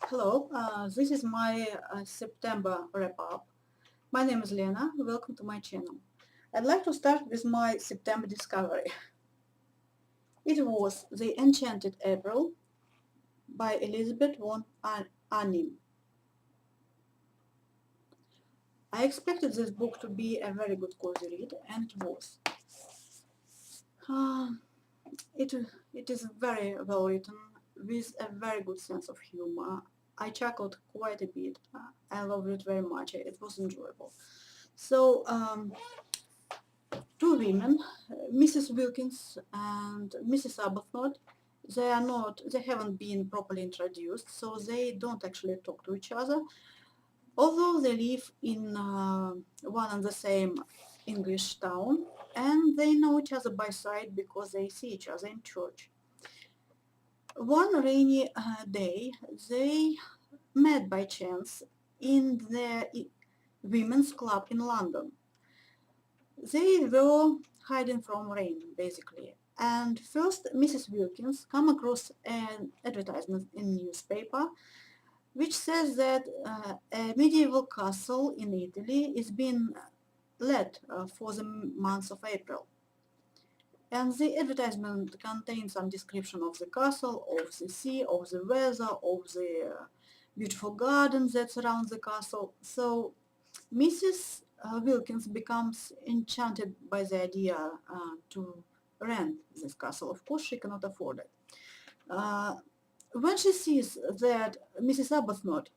Hello, this is my September wrap-up. My name is Lena. Welcome to my channel. I'd like to start with my September discovery. It was The Enchanted April by Elizabeth von Arnim. I expected this book to be a very good cozy read, and it was. Uh, it, it is very well written, with a very good sense of humor. I chuckled quite a bit. I loved it very much. It was enjoyable. So, two women, Mrs. Wilkins and Mrs. Arbuthnot, they haven't been properly introduced, so they don't actually talk to each other, although they live in one and the same English town, and they know each other by sight because they see each other in church. One rainy day, they met by chance in the women's club in London. They were hiding from rain, basically. And first, Mrs. Wilkins come across an advertisement in newspaper which says that a medieval castle in Italy is being let for the month of April. And the advertisement contains some description of the castle, of the sea, of the weather, of the beautiful gardens that surround the castle. So Mrs. Wilkins becomes enchanted by the idea to rent this castle. Of course, she cannot afford it. When she sees that Mrs. Arbuthnot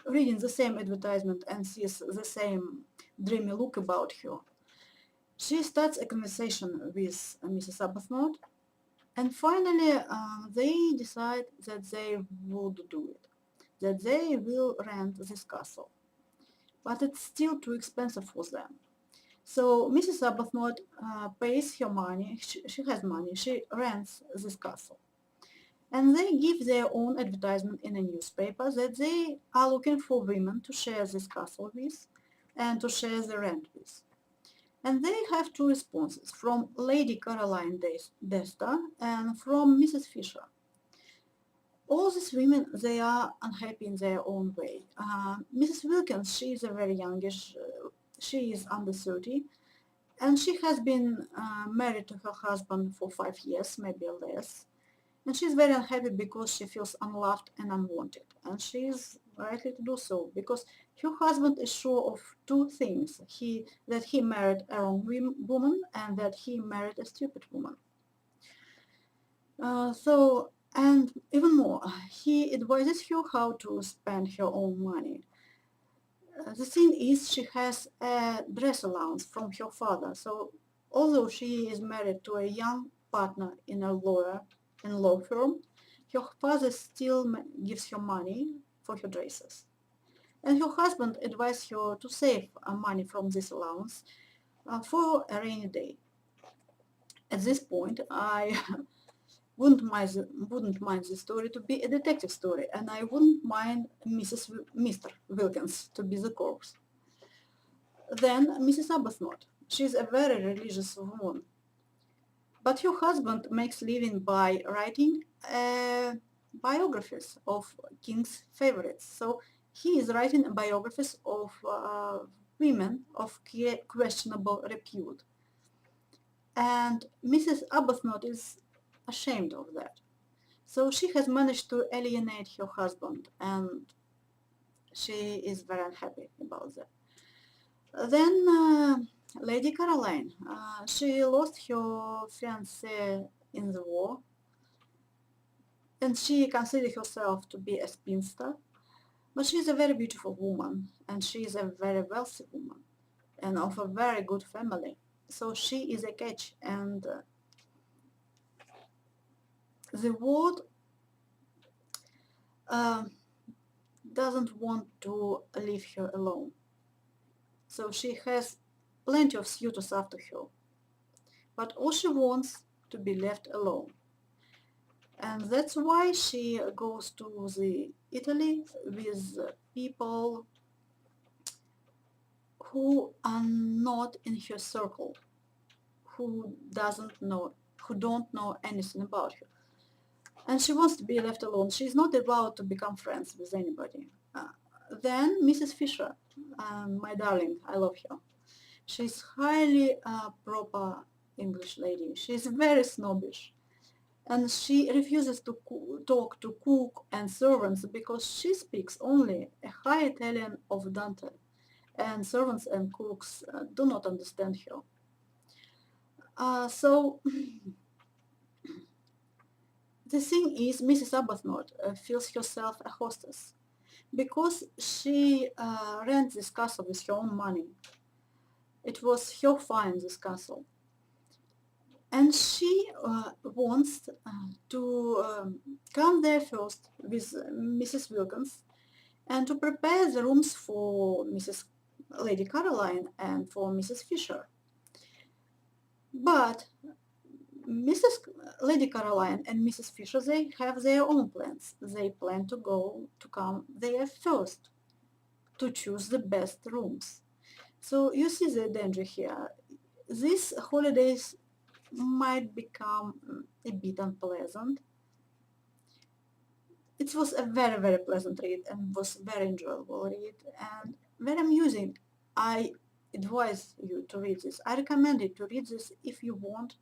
reading the same advertisement and sees the same dreamy look about her, she starts a conversation with Mrs. Arbuthnot, and finally they decide that they would do it, that they will rent this castle. But it's still too expensive for them. So Mrs. Arbuthnot pays her money, she has money, she rents this castle. And they give their own advertisement in a newspaper that they are looking for women to share this castle with and to share the rent with. And they have two responses, from Lady Caroline Desta and from Mrs. Fisher. All these women, they are unhappy in their own way. Mrs. Wilkins, she is a very youngish, she is under 30, and she has been married to her husband for 5 years, maybe less. And she's very unhappy because she feels unloved and unwanted. And she is rightly to do so, because her husband is sure of two things. That he married a wrong woman and that he married a stupid woman. And even more, he advises her how to spend her own money. The thing is, she has a dress allowance from her father, so although she is married to a young partner in a law firm, her father still gives her money for her dresses. And her husband advised her to save money from this allowance for a rainy day. At this point, I wouldn't mind the story to be a detective story, and I wouldn't mind Mr. Wilkins to be the corpse. Then Mrs. Arbuthnot. She's a very religious woman. But her husband makes living by writing biographies of king's favorites. So he is writing biographies of women of questionable repute. And Mrs. Arbuthnot is ashamed of that. So she has managed to alienate her husband, and she is very unhappy about that. Then Lady Caroline, she lost her fiancé in the war, and she considers herself to be a spinster, but she is a very beautiful woman, and she is a very wealthy woman, and of a very good family. So she is a catch, and the world doesn't want to leave her alone. So she has plenty of suitors after her, but all she wants to be left alone. And that's why she goes to the Italy with people who are not in her circle, who don't know anything about her. and she wants to be left alone. She's not allowed to become friends with anybody. Then Mrs. Fisher, my darling, I love her. She's highly proper English lady. She's very snobbish, and she refuses to talk to cook and servants because she speaks only a high Italian of Dante, and servants and cooks do not understand her. So the thing is, Mrs. Arbuthnot feels herself a hostess because she rents this castle with her own money. It was her find, this castle. And she wants to come there first with Mrs. Wilkins and to prepare the rooms for Lady Caroline and for Mrs. Fisher. But Lady Caroline and Mrs. Fisher, they have their own plans. They plan to come there first, to choose the best rooms. So you see the danger here. These holidays might become a bit unpleasant. It was a very, very pleasant read and was very enjoyable read and very amusing. I advise you to read this. I recommend you to read this if you want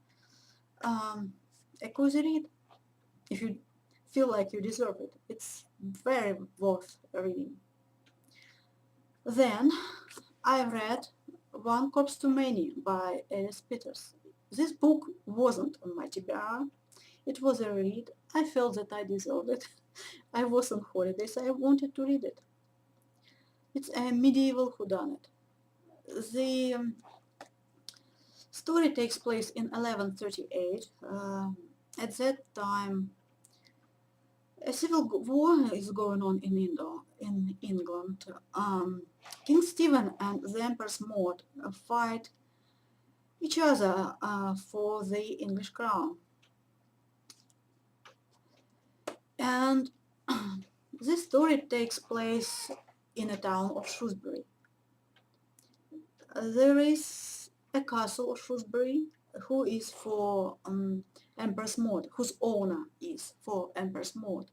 a cozy read, if you feel like you deserve it. It's very worth reading. Then I read One Corpse Too Many by Ellis Peters. This book wasn't on my TBR. It was a read. I felt that I deserved it. I was on holidays. I wanted to read it. It's a medieval whodunit. The story takes place in 1138. At that time, a civil war is going on in England. King Stephen and the Empress Maud fight each other for the English crown. And this story takes place in a town of Shrewsbury. There is a castle of Shrewsbury who is for Empress Maud, whose owner is for Empress Maud.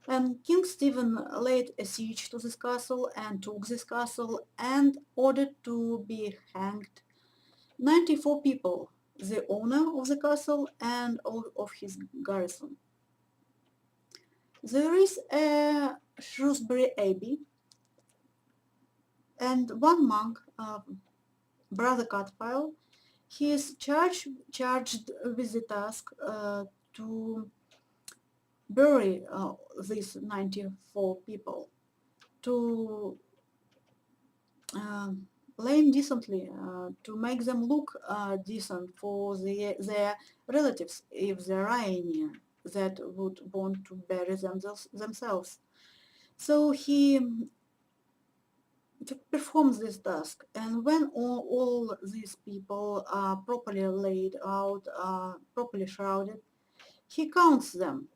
And King Stephen laid a siege to this castle and took this castle and ordered to be hanged 94 people, the owner of the castle and all of his garrison. There is a Shrewsbury Abbey, and one monk, Brother Cadfael, he is charged with the task to bury these 94 people, to lay them decently, to make them look decent for their relatives, if there are any that would want to bury themselves. So he performs this task, and when all these people are properly laid out, properly shrouded, he counts them,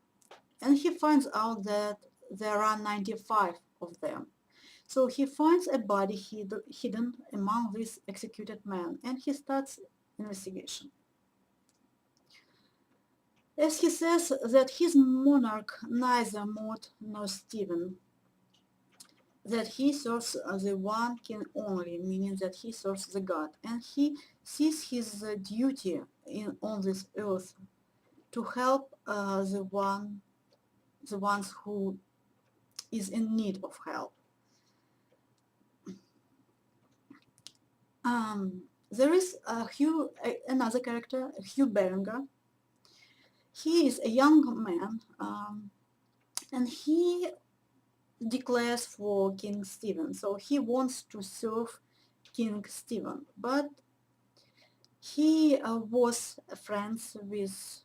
and he finds out that there are 95 of them. So he finds a body hidden among these executed men, and he starts investigation. As he says that his monarch neither Maud nor Stephen, that he serves the one king only, meaning that he serves the god, and he sees his duty on this earth to help the ones who is in need of help. There is another character, Hugh Berenger. He is a young man, and he declares for King Stephen. So he wants to serve King Stephen, but he was friends with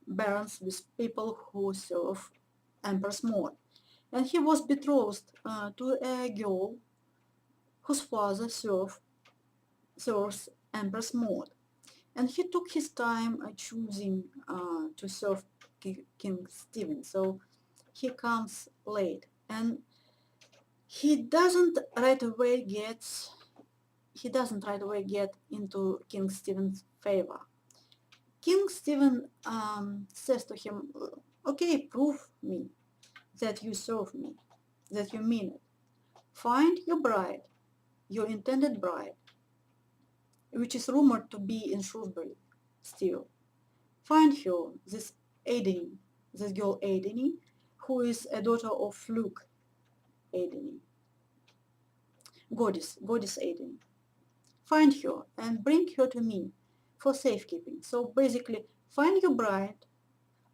barons, with people who serve Empress Maud, and he was betrothed to a girl whose father serves Empress Maud, and he took his time choosing to serve King Stephen. So he comes late, and he doesn't right away get into King Stephen's favor. King Stephen says to him, Okay, prove me that you serve me, that you mean it. Find your bride, your intended bride, which is rumored to be in Shrewsbury still. Find her, this Aideni, this girl Aideni, who is a daughter of Luke Aideni, goddess Aideni. Find her and bring her to me for safekeeping. So basically, find your bride.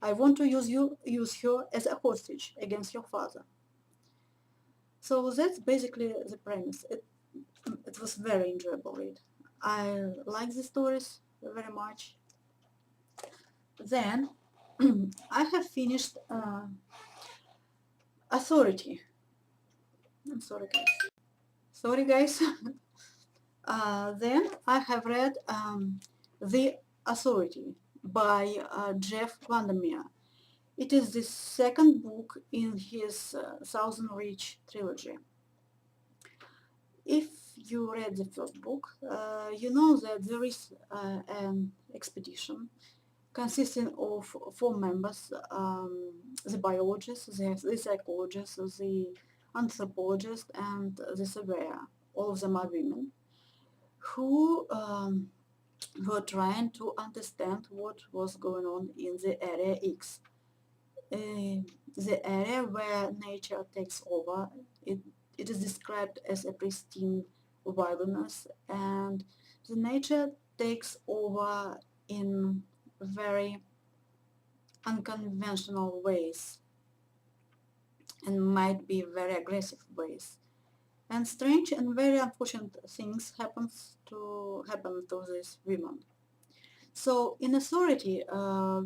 I want to use her as a hostage against your father. So that's basically the premise. It was very enjoyable read. I like the stories very much. Then I have finished Authority. I'm sorry, guys. Sorry, guys. Then I have read The Authority by Jeff VanderMeer. It is the second book in his Thousand Reach trilogy. If you read the first book, you know that there is an expedition consisting of 4 members, the biologist, the psychologist, the anthropologist, and the surveyor. All of them are women who were trying to understand what was going on in the Area X, the area where nature takes over. It is described as a pristine wilderness, and the nature takes over in very unconventional ways and might be very aggressive ways. And strange and very unfortunate things happen to these women. So in Authority,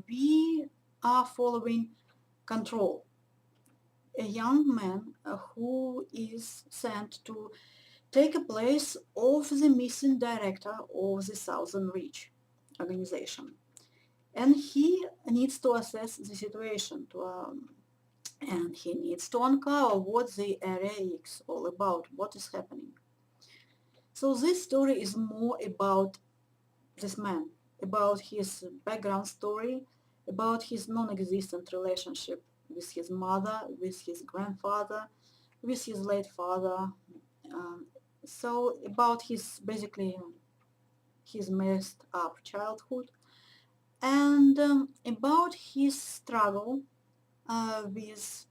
we are following Control, a young man who is sent to take a place of the missing director of the Southern Reach organization. And he needs to assess the situation and he needs to uncover what the Area X is all about, what is happening. So this story is more about this man, about his background story, about his non-existent relationship with his mother, with his grandfather, with his late father. So about basically his messed up childhood, and about his struggle with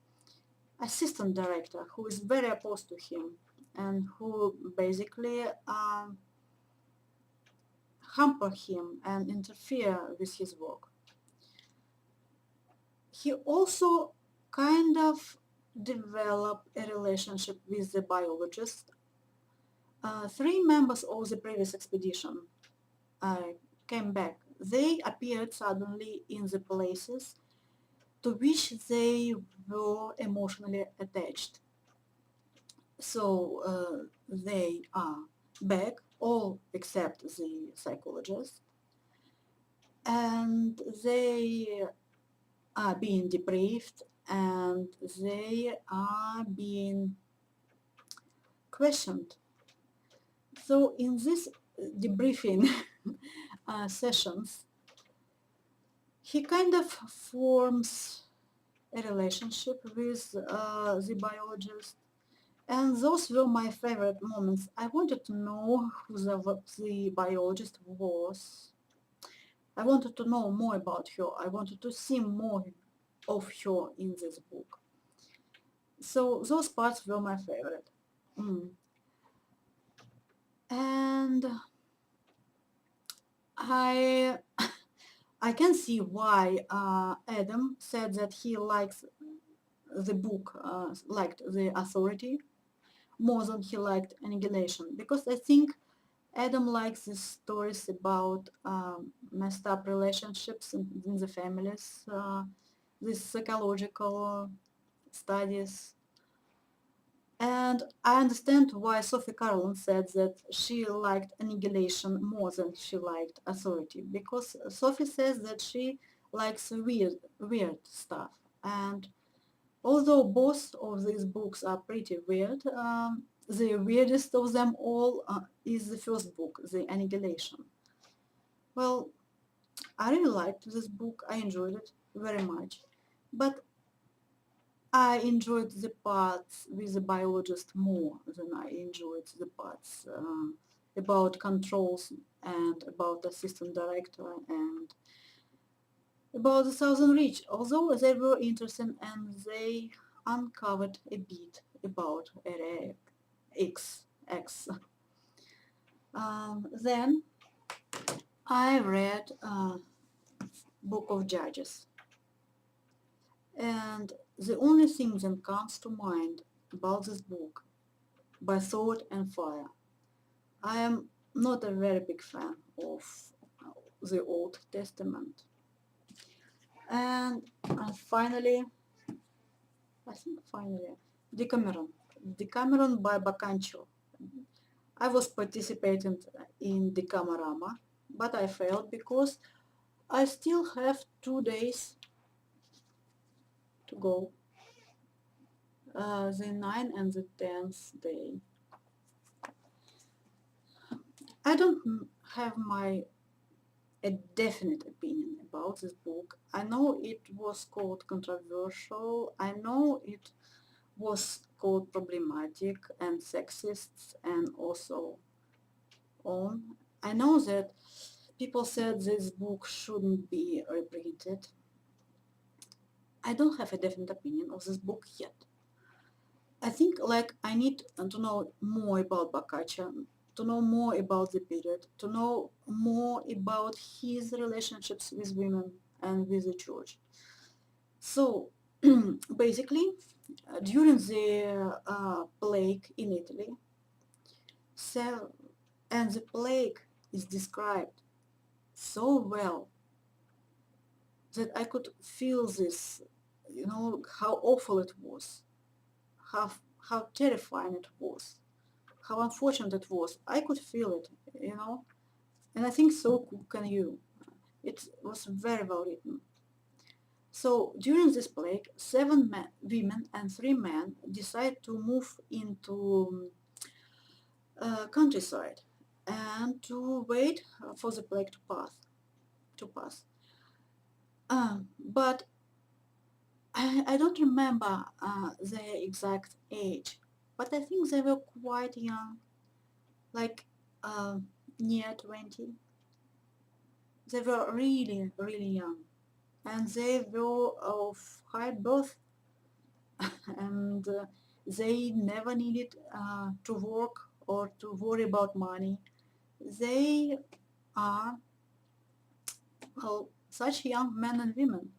assistant director who is very opposed to him and who basically hamper him and interfere with his work. He also kind of developed a relationship with the biologist. 3 members of the previous expedition came back. They appeared suddenly in the places to which they were emotionally attached. So they are back, all except the psychologist, and they are being debriefed and they are being questioned. So in this debriefing sessions, he kind of forms a relationship with the biologist, and those were my favorite moments. I wanted to know who the biologist was. I wanted to know more about her. I wanted to see more of her in this book. So those parts were my favorite. And I can see why Adam said that he likes the book, liked The Authority more than he liked Annihilation, because I think Adam likes these stories about messed up relationships in the families, these psychological studies. And I understand why Sophie Carlon said that she liked Annihilation more than she liked Authority, because Sophie says that she likes weird stuff. And although both of these books are pretty weird, the weirdest of them all is the first book, The Annihilation. Well, I really liked this book. I enjoyed it very much. but I enjoyed the parts with the biologist more than I enjoyed the parts about controls and about assistant director and about the Southern Reach, although they were interesting and they uncovered a bit about Area X. Then I read Book of Judges, and the only thing that comes to mind about this book by Sword and Fire. I am not a very big fan of the Old Testament. And finally, Decameron. Decameron by Boccaccio. I was participating in Decamerama, but I failed because I still have 2 days to go, the 9th and the 10th day. I don't have a definite opinion about this book. I know it was called controversial. I know it was called problematic and sexist and also on. I know that people said this book shouldn't be reprinted. I don't have a definite opinion of this book yet. I think I need to know more about Boccaccio, to know more about the period, to know more about his relationships with women and with the church. So basically, during the plague in Italy, and the plague is described so well that I could feel this, how awful it was, how terrifying it was, how unfortunate it was. I could feel it, and I think so can you. It was very well written. So during this plague, 7 women and 3 men decide to move into countryside and to wait for the plague to pass. But I don't remember their exact age, but I think they were quite young, like near 20. They were really, really young, and they were of high birth, and they never needed to work or to worry about money. They are, well, such young men and women.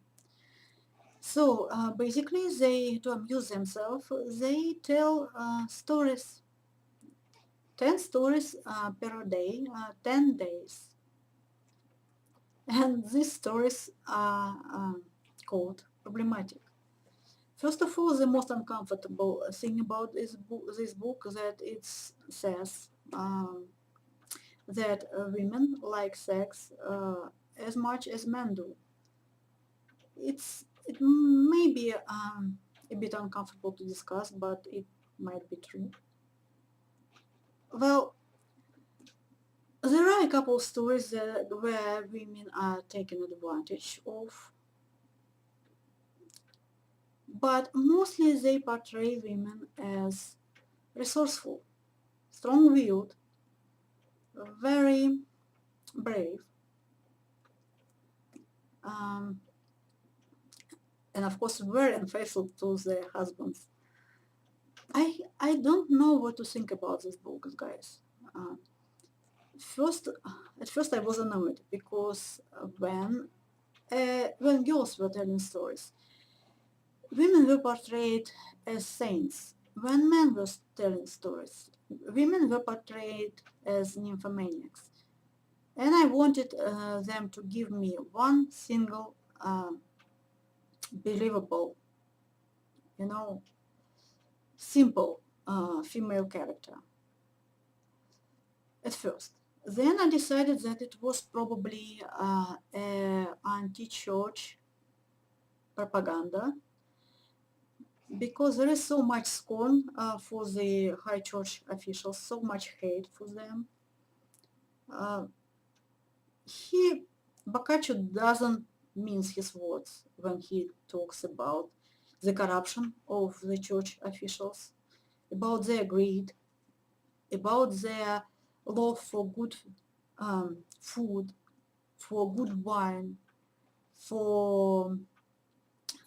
So basically, to amuse themselves, they tell stories, 10 stories per day, 10 days. And these stories are called problematic. First of all, the most uncomfortable thing about this book that it says that women like sex as much as men do. It may be a bit uncomfortable to discuss, but it might be true. Well, there are a couple of stories where women are taken advantage of, but mostly they portray women as resourceful, strong-willed, very brave, and of course very unfaithful to their husbands. I don't know what to think about this book, guys. At first I was annoyed because when girls were telling stories, women were portrayed as saints. When men were telling stories, women were portrayed as nymphomaniacs. And I wanted them to give me one single believable, simple female character at first. Then I decided that it was probably anti-church propaganda, because there is so much scorn for the high church officials, so much hate for them. Boccaccio doesn't means his words when he talks about the corruption of the church officials, about their greed, about their love for good food, for good wine, for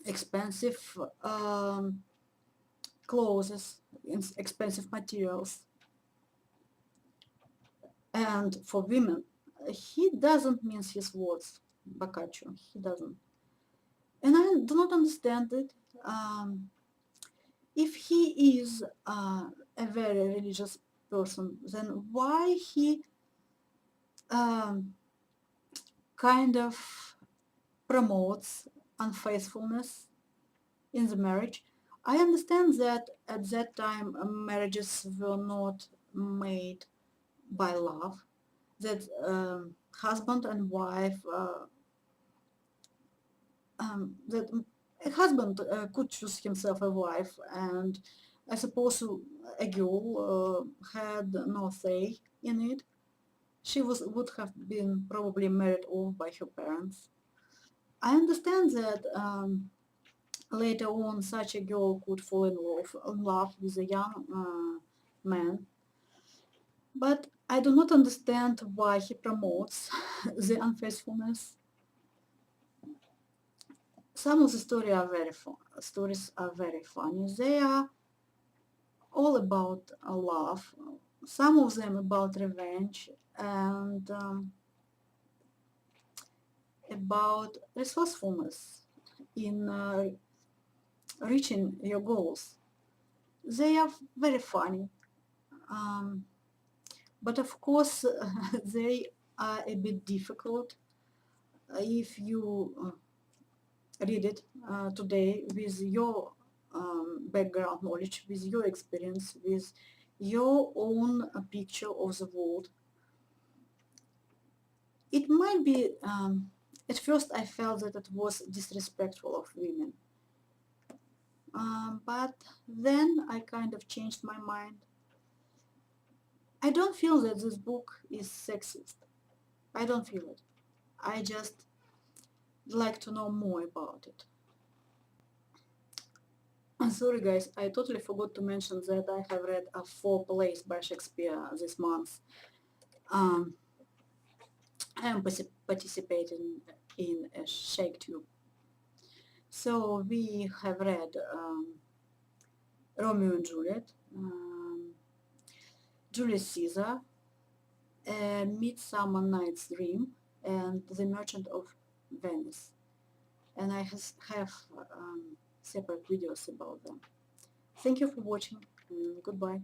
expensive clothes, expensive materials, and for women. He doesn't mince his words, Boccaccio. He doesn't. And I do not understand it. If he is a very religious person, then why he kind of promotes unfaithfulness in the marriage? I understand that at that time marriages were not made by love, that husband and wife, that a husband could choose himself a wife, and I suppose a girl had no say in it. She would have been probably married off by her parents. I understand that later on such a girl could fall in love with a young man, but I do not understand why he promotes the unfaithfulness. Some of the stories are very funny. They are all about love. Some of them about revenge and about resourcefulness in reaching your goals. They are very funny, but of course they are a bit difficult if you read it today with your background knowledge, with your experience, with your own picture of the world. It might be, at first I felt that it was disrespectful of women, but then I kind of changed my mind. I don't feel that this book is sexist. I don't feel it. I just like to know more about it. Sorry guys, I totally forgot to mention that I have read 4 plays by Shakespeare this month. I am participating in a ShakeTube. So we have read Romeo and Juliet, Julius Caesar, A Midsummer Night's Dream, and The Merchant of Venice. And I have separate videos about them. Thank you for watching. Goodbye.